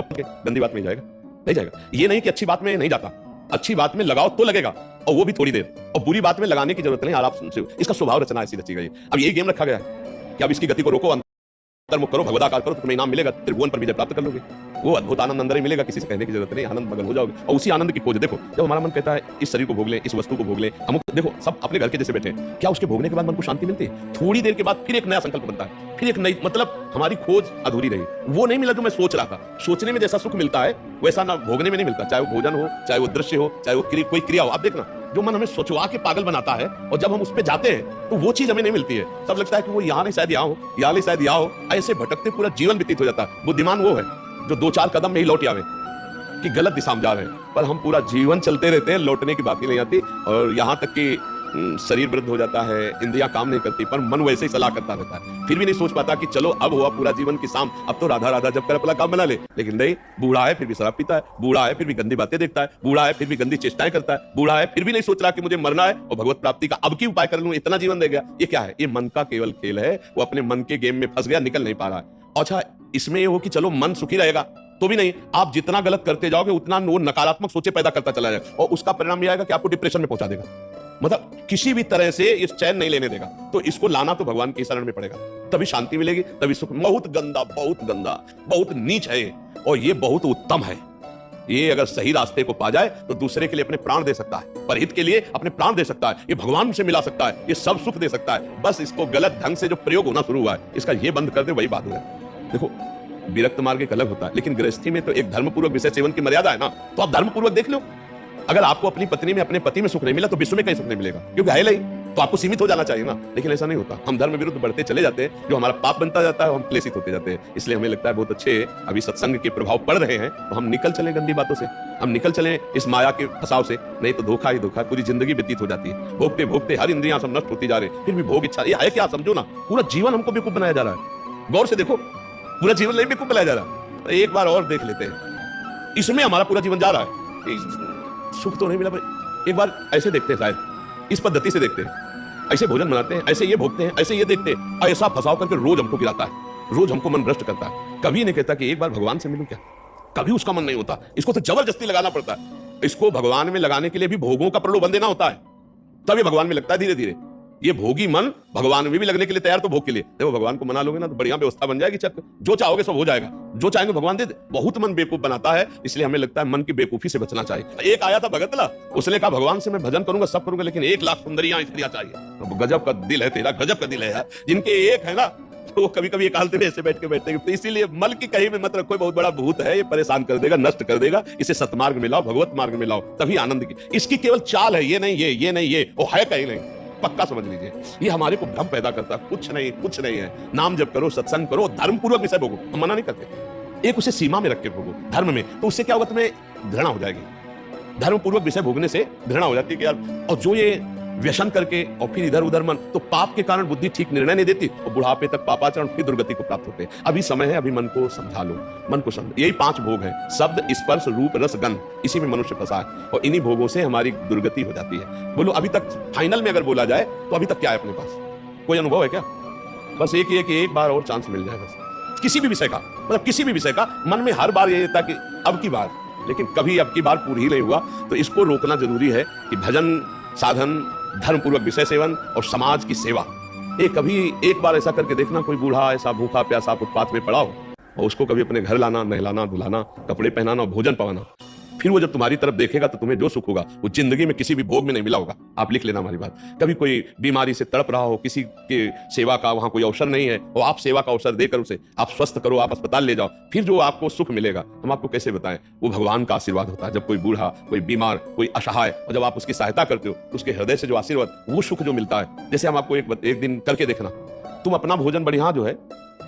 के गंदी बात में जाएगा, नहीं जाएगा। ये नहीं कि अच्छी बात में नहीं जाता, अच्छी बात में लगाओ तो लगेगा, और वो भी थोड़ी देर, और बुरी बात में लगाने की जरूरत नहीं। आराम से इसका स्वभाव रचना ऐसी रची गई। अब यही गेम रखा गया है कि अब इसकी गति को रोको, अंतर्मुख करो, भगवदाकार करो, तो तुम्हें इनाम मिलेगा, त्रिभुवन पर विजय प्राप्त कर लोगे। वो अद्भुत आनंद अंदर ही मिलेगा, किसी से कहने की जरूरत नहीं, आनंद मगन हो जाओगे। और उसी आनंद की खोज देखो, जब हमारा मन कहता है इस शरीर को भोग ले, इस वस्तु को भोग ले, हम देखो सब अपने घर के जैसे बैठे हैं, क्या उसके भोगने के बाद मन को शांति मिलती है? थोड़ी देर के बाद फिर एक नया संकल्प बनता है, फिर एक नई, मतलब हमारी खोज अधूरी रही, वो नहीं मिला जो मैं सोच रहा था। सोचने में जैसा सुख मिलता है वैसा ना भोगने में नहीं मिलता, चाहे वो भोजन हो, चाहे वो दृश्य हो, चाहे वो कोई क्रिया हो। आप देखना, जो मन हमें सोचवा के पागल बनाता है, और जब हम उस पे जाते हैं तो वो चीज हमें नहीं मिलती है। तब लगता है कि वो यहाँ नहीं शायद यहाँ हो, यहाँ नहीं शायद यहाँ हो। ऐसे भटकते पूरा जीवन व्यतीत हो जाता है। बुद्धिमान वो है जो 2-4 कदम में ही लौट आवे कि गलत दिशा में जा रहे हैं, पर हम पूरा जीवन चलते रहते हैं, लौटने की बात ही नहीं आती। और यहाँ तक कि शरीर वृद्ध हो जाता है, इंद्रियां काम नहीं करती, पर मन वैसे ही सलाह करता रहता है। फिर भी नहीं सोच पाता कि चलो अब हुआ पूरा जीवन की शाम, अब तो राधा राधा जब कर अपना काम बना ले। लेकिन नहीं, बूढ़ा है फिर भी शराब पीता है, बूढ़ा है फिर भी गंदी बातें देखता है, बूढ़ा है फिर भी गंदी चेष्टाएं करता है, बूढ़ा है फिर भी नहीं सोच रहा कि मुझे मरना है और भगवत प्राप्ति का अब की उपाय कर लूं, इतना जीवन दे गया। ये क्या है? ये मन का केवल खेल है। वो अपने मन के गेम में फंस गया, निकल नहीं पा रहा है। अच्छा, इसमें ये हो कि चलो मन सुखी रहेगा तो भी नहीं, आप जितना गलत करते जाओगे उतना वो नकारात्मक सोचे पैदा करता चला जाएगा, और उसका परिणाम यह आएगा कि आपको डिप्रेशन में पहुंचा देगा। मतलब किसी भी तरह से इस चैन नहीं लेने देगा। तो इसको लाना तो भगवान की शरण में पड़ेगा, तभी शांति मिलेगी, तभी सुख। बहुत गंदा, बहुत गंदा, बहुत नीच है, और ये बहुत उत्तम है। ये अगर सही रास्ते को पा जाए तो दूसरे के लिए अपने प्राण दे सकता है, परहित के लिए अपने प्राण दे सकता है, ये भगवान से मिला सकता है, ये सब सुख दे सकता है। बस इसको गलत ढंग से जो प्रयोग होना शुरू हुआ है, इसका ये बंद कर दे, वही बात है। देखो, विरक्त मार्ग एक अलग होता है, लेकिन गृहस्थी में तो एक धर्मपूर्वक विषय सेवन की मर्यादा है ना। तो आप धर्मपूर्वक देख लो, अगर आपको अपनी पत्नी में, अपने पति में सुख नहीं मिला तो विश्व में कहीं सुख नहीं मिलेगा, क्योंकि है नहीं, तो आपको सीमित हो जाना चाहिए ना। लेकिन ऐसा नहीं होता, हम धर्म विरुद्ध बढ़ते चले जाते हैं, जो हमारा पाप बनता जाता है, हम क्लेशित होते जाते हैं। इसलिए हमें लगता है बहुत अच्छे अभी सत्संग के प्रभाव पड़ रहे हैं, तो हम निकल चले गंदी बातों से, हम निकल चले इस माया के फसाव से। नहीं तो धोखा ही धोखा, पूरी जिंदगी व्यतीत हो जाती है। भोगते भोगते हर इंद्रियां सब नष्ट होती जा रही, फिर भी भोग इच्छा, ये है क्या? समझो ना, पूरा जीवन हमको बेवकूफ बनाया जा रहा है। गौर से देखो, पूरा जीवन नहीं बेवकूफ बनाया जा रहा। एक बार और देख लेते हैं, इसमें हमारा पूरा जीवन जा रहा है। सुख तो नहीं मिला, एक बार ऐसे देखते हैं, शायद इस पद्धति से देखते हैं, ऐसे भोजन बनाते हैं, ऐसे ये भोगते हैं, ऐसे ये देखते हैं, ऐसा फसाव करके रोज हमको गिराता है, रोज हमको मन भ्रष्ट करता है। कभी नहीं कहता कि एक बार भगवान से मिलूं क्या, कभी उसका मन नहीं होता। इसको तो जबरदस्ती लगाना पड़ता है। इसको भगवान में लगाने के लिए भी भोगों का प्रलोभन देना होता है, तभी भगवान में लगता है धीरे धीरे। ये भोगी मन भगवान में भी लगने के लिए तैयार, तो भोग के लिए देखो, भगवान को मना लोगे ना तो बढ़िया व्यवस्था बन जाएगी। चक जो चाहोगे सब हो जाएगा, जो चाहेंगे भगवान दे दे। बहुत मन बेवकूफ बनाता है, इसलिए हमें लगता है मन की बेवकूफी से बचना चाहिए। एक आया था भगतला, उसने कहा भगवान से मैं भजन करूंगा, सब करूंगा, लेकिन 1 लाख सुंदरियां स्त्रियां चाहिए। तो गजब का दिल है तेरा, गजब का दिल है यार। जिनके एक है ना, तो वो कभी कभी निकालते हुए ऐसे बैठ के बैठते हैं। तो इसीलिए मल की कहीं में मत रखो, बहुत बड़ा भूत है, ये परेशान कर देगा, नष्ट कर देगा। इसे सतमार्ग में लाओ, भगवत मार्ग में लाओ, तभी आनंद की। इसकी केवल चाल है, ये नहीं ये नहीं ये, वो है कहीं नहीं, पक्का समझ लीजिए। ये हमारे को भ्रम पैदा करता है, कुछ नहीं, कुछ नहीं है। नाम जप करो, सत्संग करो, धर्मपूर्वक विषय भोगो, हम मना नहीं करते। एक उसे सीमा में रख के भोगो धर्म में, तो उससे क्या होगा, तुम्हें घृणा हो जाएगी। धर्मपूर्वक विषय भोगने से घृणा हो जाती है कि यार, और जो ये व्यसन करके और फिर इधर उधर मन, तो पाप के कारण बुद्धि ठीक निर्णय नहीं देती, और बुढ़ापे तक पापाचरण, फिर दुर्गति को प्राप्त होते हैं। अभी समय है, अभी मन को समझा लो, मन को समझ। यही 5 भोग हैं, शब्द, स्पर्श, रूप, रस, गंध, इसी में मनुष्य फंसा है, और इन्हीं भोगों से हमारी दुर्गति हो जाती है। बोलो, अभी तक फाइनल में अगर बोला जाए तो अभी तक क्या है अपने पास? कोई अनुभव है क्या? बस एक ही है कि एक बार और चांस मिल जाए, बस किसी भी विषय का, मतलब किसी भी विषय का। मन में हर बार ये था कि अब की बार, लेकिन कभी अब की बार पूरी ही नहीं हुआ। तो इसको रोकना जरूरी है कि भजन, साधन, धर्मपूर्वक विषय सेवन और समाज की सेवा। कभी एक बार ऐसा करके देखना, कोई बूढ़ा ऐसा भूखा प्यासा फुटपाथ में पड़ा हो, और उसको कभी अपने घर लाना, नहलाना, धुलाना, कपड़े पहनाना, भोजन पवाना। फिर वो जब तुम्हारी तरफ देखेगा तो तुम्हें जो सुख होगा वो जिंदगी में किसी भी भोग में नहीं मिला होगा। आप लिख लेना हमारी बात। कभी कोई बीमारी से तड़प रहा हो, किसी के सेवा का वहां कोई अवसर नहीं है, और आप सेवा का अवसर देकर उसे आप स्वस्थ करो, आप अस्पताल ले जाओ, फिर जो आपको सुख मिलेगा हम आपको कैसे बताएं, वो भगवान का आशीर्वाद होता है। जब कोई बूढ़ा, कोई बीमार, कोई असहाय, और जब आप उसकी सहायता करते हो तो उसके हृदय से जो आशीर्वाद, वो सुख जो मिलता है। जैसे हम आपको एक दिन करके देखना, तुम अपना भोजन बढ़िया जो है,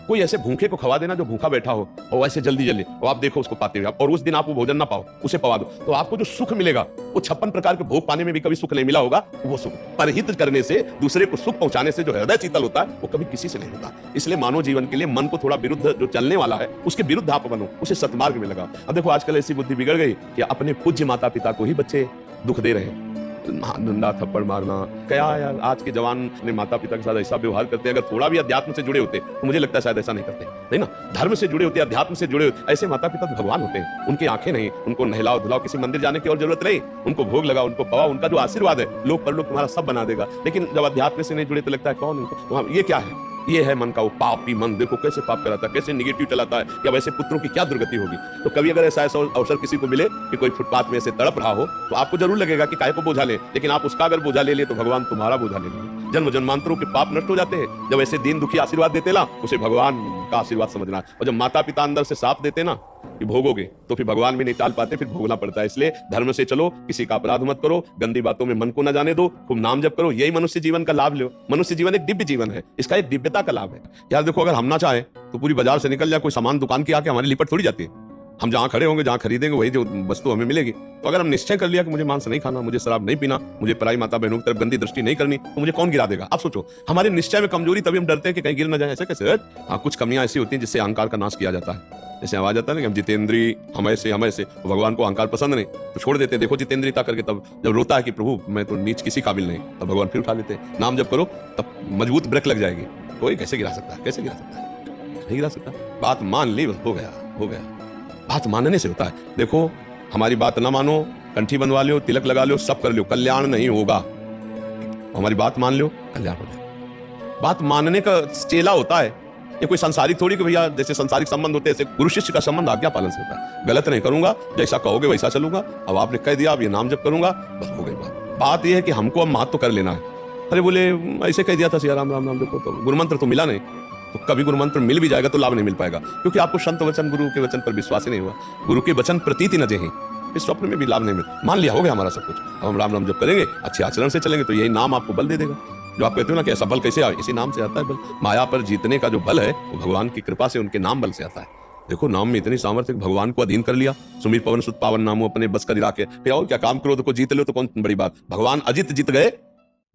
कोई ऐसे भूखे को खवा देना जो भूखा बैठा हो, और ऐसे जल्दी जल्दी, और आप देखो उसको पाते हुए, और उस दिन आप वो भोजन ना पाओ, उसे पवा दो, तो आपको जो सुख मिलेगा वो 56 प्रकार के भोग पाने में भी कभी सुख नहीं मिला होगा। वो सुख परहित करने से, दूसरे को सुख पहुंचाने से जो हृदय शीतल होता है, वो कभी किसी से नहीं होता। इसलिए मानव जीवन के लिए मन को थोड़ा विरुद्ध जो चलने वाला है, उसके विरुद्ध आप बनो, उसे सतमार्ग में लगाओ। अब देखो, आजकल ऐसी बुद्धि बिगड़ गई कि अपने पूज्य माता पिता को ही बच्चे दुख दे रहे हैं। डंडा थप्पड़ मारना, क्या यार आज के जवान अपने माता पिता के साथ ऐसा व्यवहार करते हैं। अगर थोड़ा भी अध्यात्म से जुड़े होते तो मुझे लगता है शायद ऐसा नहीं करते, नहीं ना। धर्म से जुड़े होते, अध्यात्म से जुड़े होते, ऐसे माता पिता भगवान होते हैं। उनकी आंखें नहीं, उनको नहलाओ धुलाओ, किसी मंदिर जाने की और जरूरत नहीं, उनको भोग लगाओ, उनको पवाओ, उनका जो आशीर्वाद है लोग पर लोग तुम्हारा सब बना देगा। लेकिन जब अध्यात्म से नहीं जुड़े तो लगता है कौन इनको, ये क्या है, ये है मन का वो पापी मन। देखो कैसे पाप कराता है, कैसे निगेटिव चलाता है, या वैसे पुत्रों की क्या दुर्गति होगी। तो कभी अगर ऐसा अवसर किसी को मिले कि कोई फुटपाथ में ऐसे तड़प रहा हो तो आपको जरूर लगेगा कि काहे को बोझा ले, लेकिन आप उसका अगर बोझा ले लिए तो भगवान तुम्हारा बोझा ले लेंगे। जन्म जन्मांतरों के पाप नष्ट हो जाते हैं जब ऐसे दीन दुखी आशीर्वाद देते ना, उसे भगवान का आशीर्वाद समझना। और जब माता पिता अंदर से साथ देते ना कि भोगोगे, तो फिर भगवान भी नहीं टाल पाते, फिर भोगना पड़ता है। इसलिए धर्म से चलो, किसी का अपराध मत करो, गंदी बातों में मन को न जाने दो, खूब नाम जप करो, यही मनुष्य जीवन का लाभ लो। मनुष्य जीवन एक दिव्य जीवन है, इसका एक दिव्यता का लाभ है। यार देखो, अगर हम ना चाहें तो पूरी बाजार से निकल जाए, कोई सामान दुकान की आके हमारी लिपट थोड़ी जाती है। हम जहां खड़े होंगे, जहां खरीदेंगे, वही जो वस्तु हमें मिलेगी। तो अगर हम निश्चय कर लिया कि मुझे मांस नहीं खाना, मुझे शराब नहीं पीना, मुझे पराई माता बहनों की तरफ गंदी दृष्टि नहीं करनी, तो मुझे कौन गिरा देगा। आप सोचो, हमारे निश्चय में कमजोरी, तभी हम डरते हैं कि कहीं गिर ना जाए। ऐसे कैसे? हाँ, कुछ कमियां ऐसी होती हैं जिससे अहंकार का नाश किया जाता है। जैसे आवाज आता है ना कि हम जितेंद्री, हम ऐसे भगवान को अहंकार पसंद नहीं तो छोड़ देते हैं। देखो जितेंद्रियता करके, तब जब रोता है कि प्रभु मैं तो नीच किसी काबिल नहीं, तब भगवान फिर उठा लेते हैं। नाम जब करो तब मजबूत ब्रेक लग जाएगी। कोई कैसे गिरा सकता है, कैसे गिरा सकता है, नहीं गिरा सकता। बात मान ली, बस हो गया, हो गया। बात मानने से होता है। देखो, हमारी बात ना मानो, कंठी बनवा लो, तिलक लगा लो, सब कर लो, कल्याण नहीं होगा। हमारी बात मान लो, कल्याण हो जाए। बात मानने का चेला होता है, ये कोई संसारिक थोड़ी कि भैया जैसे संसारिक संबंध होते हैं, ऐसे गुरु शिष्य का संबंध आज्ञा पालन से होता है। गलत नहीं करूंगा, जैसा कहोगे वैसा चलूंगा। अब आपने कह दिया, अब ये नाम जप करूंगा, बस हो गई बात। बात यह है कि हमको अब महत्व कर लेना है। अरे बोले ऐसे कह दिया था सिया राम राम नाम जपो, तो गुरु मंत्र तो मिला नहीं। तो कभी गुरु मंत्र मिल भी जाएगा तो लाभ नहीं मिल पाएगा, क्योंकि आपको संत वचन गुरु के वचन पर विश्वास ही नहीं हुआ। गुरु के वचन प्रतीति न जेहि, इस स्वप्न में भी लाभ नहीं मिल। मान लिया, हो गया हमारा सब कुछ। अब हम राम नाम जप करेंगे, अच्छे आचरण से चलेंगे, तो यही नाम आपको बल दे देगा। जो आप कहते हो ना कि ऐसा बल कैसे आए, इसी नाम से आता है बल। माया पर जीतने का जो बल है वो भगवान की कृपा से, उनके नाम बल से आता है। देखो, नाम में इतनी सामर्थ्य, भगवान को अधीन कर लिया। सुमिर पवन सुत पावन नामो अपने बस कर इलाके, फिर और क्या, काम क्रोध को जीत लो तो कौन बड़ी बात। भगवान अजित जीत गए।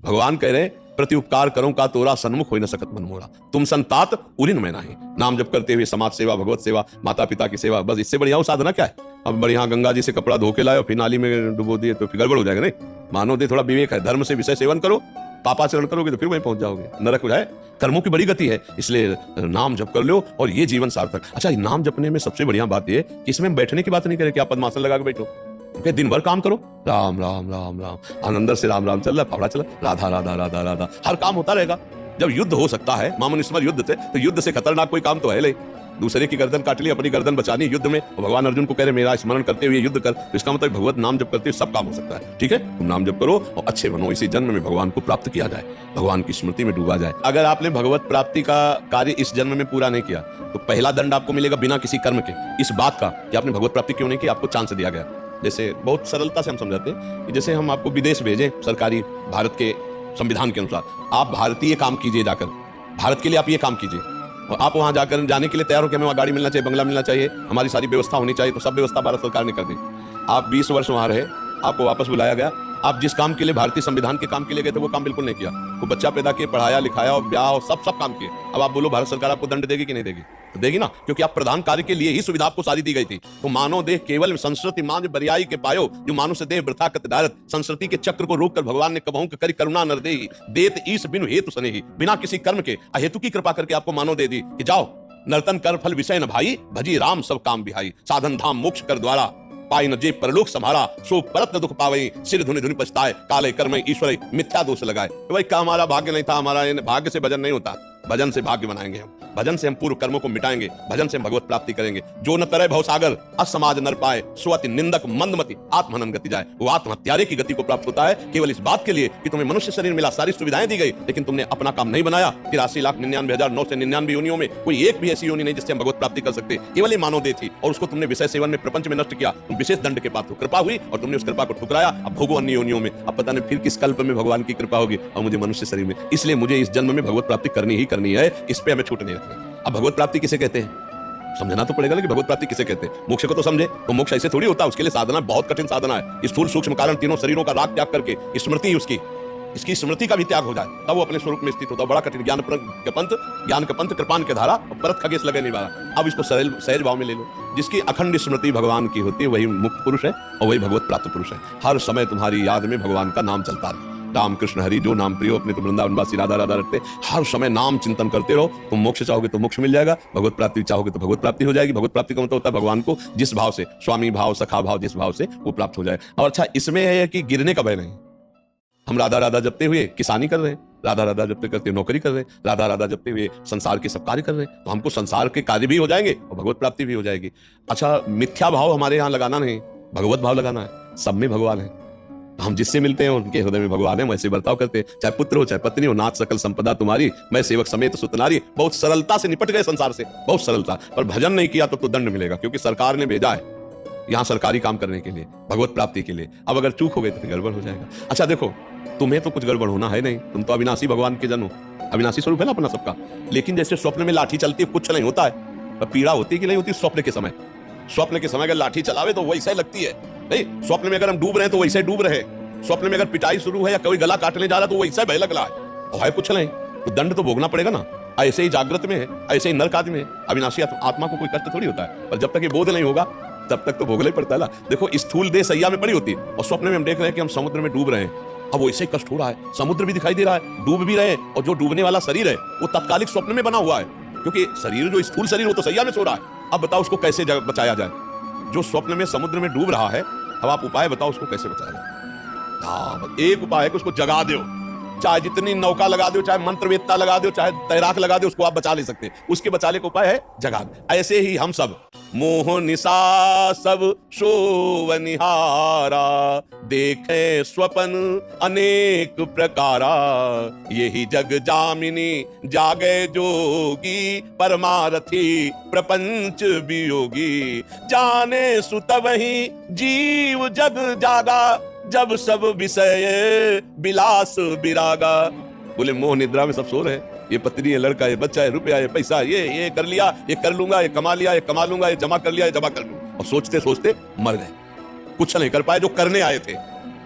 भगवान कह रहे, प्रति उपकार करो का तोरा सन्मुख हो न सकत मन मोरा, तुम संतात उरिन में नहीं। नाम जप करते हुए समाज सेवा, भगवत सेवा, माता पिता की सेवा, बस इससे बढ़िया साधना क्या है। अब बढ़िया गंगा जी से कपड़ा धो के लाए फिर नाली में डुबो दिए तो फिर गड़बड़ हो जाएगा। नहीं, मानो दे थोड़ा विवेक है। धर्म से विषय सेवन करो, पापाचरण करोगे तो फिर वहीं पहुंच जाओगे, नरक हो जाए। कर्मों की बड़ी गति है, इसलिए नाम जप कर लो और ये जीवन सार्थक। अच्छा, नाम जपने में सबसे बढ़िया बात ये कि इसमें बैठने की बात नहीं करे कि आप पद्मासन लगा के बैठो, दिन भर काम करो, राम राम राम राम, अंदर से राम राम चल रहा, फावड़ा चला, राधा राधा राधा राधा, हर काम होता रहेगा। जब युद्ध हो सकता है मामनुस्मर युद्ध से, तो युद्ध से खतरनाक कोई काम तो है नहीं। दूसरे की गर्दन काट ली, अपनी गर्दन बचानी युद्ध में। भगवान अर्जुन को कह रहे मेरा स्मरण करते हुए युद्ध कर, तो इसका मतलब भगवत नाम जप करते हुए सब काम हो सकता है। ठीक है, तुम नाम जप करो और अच्छे बनो, इसी जन्म में भगवान को प्राप्त किया जाए, भगवान की स्मृति में डूबा जाए। अगर आपने भगवत प्राप्ति का कार्य इस जन्म में पूरा नहीं किया तो पहला दंड आपको मिलेगा बिना किसी कर्म के, इस बात का कि आपने भगवत प्राप्ति क्यों नहीं की, आपको चांस दिया गया। जैसे बहुत सरलता से हम समझाते हैं कि जैसे हम आपको विदेश भेजें सरकारी, भारत के संविधान के अनुसार, आप भारतीय काम कीजिए, जाकर भारत के लिए आप ये काम कीजिए, और आप वहां जाकर जाने के लिए तैयार हो कि हमें वहां गाड़ी मिलना चाहिए, बंगला मिलना चाहिए, हमारी सारी व्यवस्था होनी चाहिए, तो सब व्यवस्था भारत सरकार ने कर दी। आप 20 वर्ष वहां रहे, आपको वापस बुलाया गया, आप जिस काम के लिए भारतीय संविधान के काम के लिए गए थे वो काम बिल्कुल नहीं किया, वो बच्चा पैदा किए, पढ़ाया लिखाया और ब्याह और सब काम किए। अब आप बोलो भारत सरकार आपको दंड देगी कि नहीं देगी? तो देगी ना, क्योंकि आप प्रधान कार्य के लिए ही सुविधा आपको सारी दी गई थी। तो मानव देह केवल संस्कृति मांझ बरियाई के पायो, जो मानुष देह वृथा कत डारत, संस्कृति के चक्र को रोककर भगवान ने कबहू करी करुणा नर देहि, देत ईश बिनु हेतु सनेहि, बिना किसी कर्म के अहेतु की कृपा करके आपको मानव दे दी कि जाओ नर्तन कर फल विषय न भाई, भजी राम सब काम बिहाई, साधन धाम मोक्ष कर द्वारा, पाई न जे परलोक संभारा, सो परत न दुख पावई, सिर धुनि धुनि पछताए, काले कर्म ईश्वर मिथ्या दोष लगाए। तो भाई का हमारा भाग्य नहीं था, हमारा भाग्य से भजन नहीं होता, भजन से भाग्य बनाएंगे हम, भजन से हम पूर्व कर्मों को मिटाएंगे, भजन से हम भगवत प्राप्ति करेंगे। जो न तरह भवसागर असमाज नर पाए, सो अति निंदक मंदमति आत्महनन गति जाए। वो आत्महत्यारे की गति को प्राप्त होता है केवल इस बात के लिए कि तुम्हें मनुष्य शरीर मिला, सारी सुविधाएं दी गई, लेकिन तुमने अपना काम नहीं बनाया। 83,99,999 योनियों में कोई एक भी ऐसी योनि नहीं जिससे हम भगवत प्राप्ति कर सकते, केवल ये मानव देह थी, और उसको तुमने विषय सेवन में प्रपंच में नष्ट किया। तुम विशेष दंड के पात्र, कृपा हुई और तुमने उस कृपा को ठुकराया। अब भोगो अन्य योनियों में, अब पता नहीं फिर किस कल्प में भगवान की कृपा होगी और मुझे मनुष्य शरीर में। इसलिए मुझे इस जन्म में भगवत प्राप्ति करनी ही करनी है, इस पे हमें छूट नहीं रखनी। अब भगवत प्राप्ति किसे कहते हैं समझना तो पड़ेगा कि भगवत प्राप्ति किसे कहते हैं। मोक्ष को तो समझे, तो मोक्ष ऐसे थोड़ी होता है, उसके लिए साधना बहुत कठिन साधना है। स्थूल सूक्ष्म कारण तीनों शरीरों का राग त्याग करके स्मृति उसकी, इसकी स्मृति का भी त्याग हो जाए तब वो अपने स्वरूप में स्थित होता है। बड़ा कठिन। ज्ञान का पंथ कृपान के धारा, परत खगेश लगे निवारा। अब इसको सहज भाव में ले लो। जिसकी अखंड स्मृति भगवान की होती है वही मुक्त पुरुष है और वही भगवत प्राप्त पुरुष है। हर समय तुम्हारी याद में भगवान का नाम चलता रहे। राम कृष्ण हरि जो नाम प्रियो, अपने तो वृंदावनवासी राधा राधा रखते, हर समय नाम चिंतन करते रहो। तुम मोक्ष चाहोगे तो मोक्ष मिल जाएगा, भगवत प्राप्ति चाहोगे तो भगवत प्राप्ति हो जाएगी। भगवत प्राप्ति का मतलब होता है भगवान को जिस भाव से, स्वामी भाव, सखा भाव, जिस भाव से वो प्राप्त हो जाए। और अच्छा इसमें है कि गिरने का भय नहीं। हम राधा राधा जपते हुए किसानी कर रहे हैं, राधा राधा जपते करते नौकरी कर रहे हैं, राधा राधा जपते हुए संसार के सब कार्य कर रहे हैं, तो हमको संसार के कार्य भी हो जाएंगे और भगवत प्राप्ति भी हो जाएगी। अच्छा मिथ्या भाव हमारे यहाँ लगाना नहीं, भगवत भाव लगाना है। सब में भगवान है, हम जिससे मिलते हैं उनके हृदय में भगवान है, वैसे बर्ताव करते हैं। चाहे पुत्र हो चाहे पत्नी हो, नाथ सकल संपदा तुम्हारी, मैं सेवक समेत सुतनारी। बहुत सरलता से निपट गए संसार से, बहुत सरलता। पर भजन नहीं किया तो दंड मिलेगा, क्योंकि सरकार ने भेजा है यहाँ सरकारी काम करने के लिए, भगवत प्राप्ति के लिए। अब अगर चूक हो गई तो फिर गड़बड़ हो जाएगा। अच्छा देखो, तुम्हें तो कुछ गड़बड़ होना है नहीं, तुम तो अविनाशी भगवान के जन हो, अविनाशी स्वरूप है ना अपना सबका। लेकिन जैसे स्वप्न में लाठी चलती है, कुछ नहीं होता है, पीड़ा होती कि नहीं होती स्वप्न के समय। स्वप्न के समय अगर लाठी चलावे तो वैसा ही लगती है, नहीं स्वप्न में अगर हम डूब रहे हैं तो वैसे डूब रहे। स्वप्न में अगर पिटाई शुरू है या कोई गला काटने जा रहा है तो वैसा भय लग रहा है, और है कुछ नहीं, तो दंड तो भोगना पड़ेगा ना। ऐसे ही जागृत में है, ऐसे ही नरक आदि में है। अविनाशी आत्मा को कोई कष्ट थोड़ी होता है, पर जब तक ये बोध नहीं होगा तब तक तो भोगना ही पड़ता है ना। देखो स्थूल देह सैया में पड़ी होती है और स्वप्न में हम देख रहे हैं कि हम समुद्र में डूब रहे हैं। अब वैसे ही कष्ट हो रहा है, समुद्र भी दिखाई दे रहा है, डूब भी रहे हैं, और जो डूबने वाला शरीर है वो तत्कालिक स्वप्न में बना हुआ है, क्योंकि शरीर जो स्थूल शरीर वो तो सैया में सो रहा है। अब बताओ उसको कैसे बचाया जाए? जो स्वप्न में समुद्र में डूब रहा है, अब आप उपाय बताओ उसको कैसे बचाया जाए। एक उपाय है कि उसको जगा दो, चाहे जितनी नौका लगा दो, चाहे मंत्रवेत्ता लगा दो, चाहे तैराक लगा दो, उसको आप बचा ले सकते हैं। उसके बचाने का उपाय है जगा। ऐसे ही हम सब मोह निशा सब शोवनिहारा, देखे स्वप्न अनेक प्रकारा, यही जग जामिनी जागे जोगी, परमारथी प्रपंच वियोगी, जाने सुत वही जीव जग जागा, जब सब विषय विलास विरागा। बोले मोह निद्रा में सब सो रहे हैं, ये पत्नी है, लड़का है, बच्चा है, रुपया है, पैसा, ये कर लिया, ये कर लूंगा, ये कमा लिया, ये कमा लूंगा, ये जमा कर लिया, ये जमा कर लूंगा, और सोचते सोचते मर गए, कुछ नहीं कर पाए जो करने आए थे।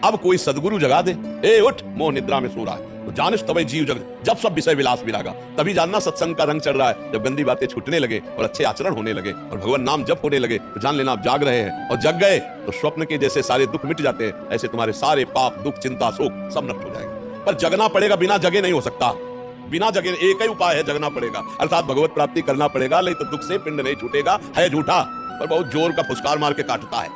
अब कोई सदगुरु जगा दे, ए उठ, मोह निद्रा में सो रहा है, तो जानिस तब जीव जग, जब सब विषय विलास विरागा। तभी जानना सत्संग का रंग चढ़ रहा है। जब गंदी बातें छूटने लगे और अच्छे आचरण होने लगे और भगवान नाम जप होने लगे, तो जान लेना आप जाग रहे हैं। और जग गए तो स्वप्न के जैसे सारे दुख मिट जाते हैं, ऐसे तुम्हारे सारे पाप, दुख, चिंता, शोक सब नष्ट हो जाएंगे। पर जगना पड़ेगा, बिना जगे नहीं हो सकता। बिना जगे एक ही उपाय है, जगना पड़ेगा, अर्थात भगवत प्राप्ति करना पड़ेगा, नहीं तो दुख से पिंड नहीं छूटेगा। है झूठा पर बहुत जोर का फुसकार मार के काटता है,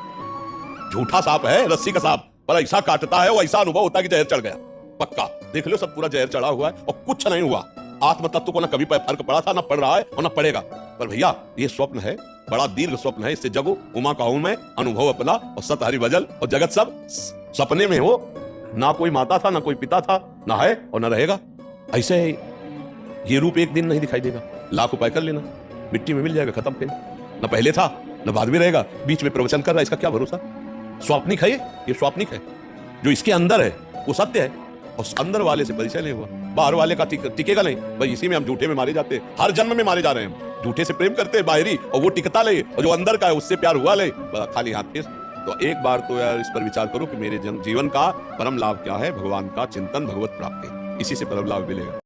झूठा सांप है, रस्सी का सांप, पर ऐसा काटता है, वो ऐसा अनुभव होता है कि जहर चढ़ गया। पक्का देख लो, सब पूरा जहर चढ़ा हुआ है और कुछ नहीं हुआ। आत्म तत्व को ना कभी फर्क पड़ा था, ना पड़ रहा है और ना पड़ेगा। पर भैया ये स्वप्न है, बड़ा दीर्घ स्वप्न है, इससे जगो, उमा कहूं मैं, अनुभव अपना, और सत हरि भजन, और जगत सब सपने में हो। ना कोई माता था, ना कोई पिता था, ना है और ना रहेगा। ऐसे है ये रूप, एक दिन नहीं दिखाई देगा। लाख उपाय कर लेना, मिट्टी में मिल जाएगा, खत्म फिर। ना पहले था ना बाद में रहेगा, बीच में प्रवचन कर रहा है, इसका क्या भरोसा। स्वाप्निक है ये स्वाप्निक है। जो इसके अंदर है वो सत्य है, और अंदर वाले से परिचय नहीं हुआ, बाहर वाले का टिकेगा नहीं। भाई इसी में हम झूठे में मारे जाते हैं, हर जन्म में मारे जा रहे हैं। झूठे से प्रेम करते हैं बाहरी, और वो टिकता ले, और जो अंदर का है उससे प्यार हुआ ले, खाली हाथ फेस। तो एक बार तो यार इस पर विचार करो कि मेरे जीवन का परम लाभ क्या है। भगवान का चिंतन, भगवत प्राप्ति, इसी से परम लाभ मिलेगा।